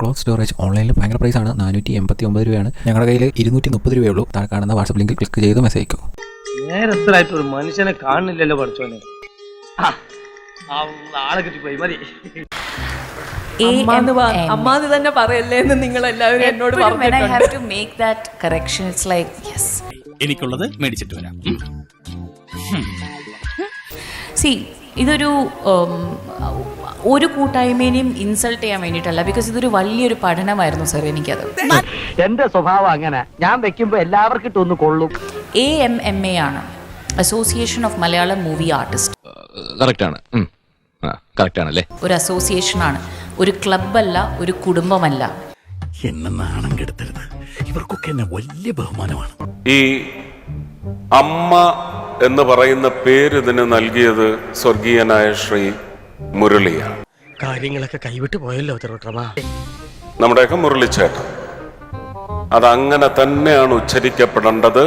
Cloth storage ഓൺലൈനിൽ ഭയങ്കര പ്രൈസാണ്. 489 രൂപയാണ്. ഞങ്ങളുടെ കയ്യിൽ 230 രൂപയേ ഉള്ളൂ. താഴെ കാണുന്ന വാട്സപ്പ് ലിങ്കിൽ ക്ലിക്ക് ചെയ്ത് മെസ്സേജ് അയക്കും. നേരത്തിലായിട്ട് ഒരു മനുഷ്യനെ കാണുന്നില്ലല്ലോ പഠിച്ചോനെ. ആളെ കിട്ടിപ്പോയി മതി. അമ്മാന്ന് തന്നെ പറയല്ലേ എന്ന് നിങ്ങൾ എല്ലാവരും എന്നോട് എനിക്കുള്ളത് മേടിച്ചിട്ട് വരാം. ഇതൊരു ഒരു കൂട്ടായ്മേനെയും ഇൻസൾട്ട് ചെയ്യാൻ വേണ്ടിയിട്ടല്ല, ബിക്കോസ് ഇതൊരു വലിയൊരു പഠനമായിരുന്നു സർ. എനിക്കത് എന്റെ സ്വഭാവം അങ്ങനെ, ഞാൻ വെക്കുമ്പോ എല്ലാവർക്കും ഇട്ടൊന്ന് കൊള്ളും. AMMA ആണ്, association of Malayalam movie artist. Correct ആണല്ലേ? ഒരു അസോസിയേഷൻ ആണ്, ഒരു ക്ലബല്ല, ഒരു കുടുംബമല്ല. എന്നെ നാണം കെടുത്തരുത്, ഇവർക്കൊക്കെ എന്നെ വലിയ ബഹുമാനമാണ്. ഈ അമ്മ എന്ന് പറയുന്ന പേര് ഇതിന് നൽകിയത് സ്വർഗീയനായ ശ്രീ മുരളിയാണ്. കാര്യങ്ങളൊക്കെ കൈവിട്ട് പോയല്ലോ തിരുവട്ടമാ. നമ്മുടെയൊക്കെ മുരളിച്ചേട്ടൻ. അതങ്ങനെ തന്നെയാണ് ഉച്ചരിക്കപ്പെടേണ്ടത്.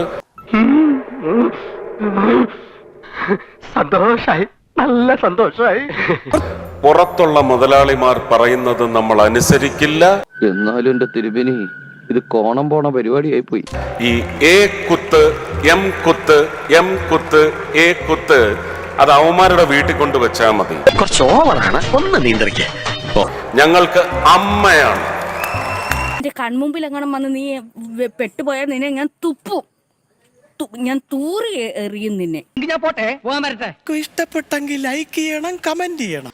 സന്തോഷായി, നല്ല സന്തോഷായി. പുറത്തുള്ള മുതലാളിമാർ പറയുന്നത് നമ്മൾ അനുസരിക്കില്ല. എന്നാലും എന്റെ തിരുമേനി, ഇത് കോണം പോണ പരിപാടിയായി പോയി. ഈ എ കുത്ത് എം കുത്ത് എം കുത്ത് എ കുത്ത് അത് അവന്മാരുടെ വീട്ടിൽ കൊണ്ട് വെച്ചാൽ മതി. കുറച്ച് ഓവറാണ്, ഒന്ന് നിയന്ത്രിക്ക. ഞങ്ങൾക്ക് അമ്മയാണ്. എന്റെ കൺമുമ്പിൽ എങ്ങനെ വന്ന് നീ പെട്ടുപോയാൽ നിന്നെ ഞാൻ തുപ്പും, ഞാൻ തൂറി എറിയും നിന്നെ. ഞാൻ പോട്ടെ, പോകാൻ വരട്ടെ. ഇഷ്ടപ്പെട്ടെങ്കിൽ ലൈക്ക് ചെയ്യണം, കമന്റ് ചെയ്യണം.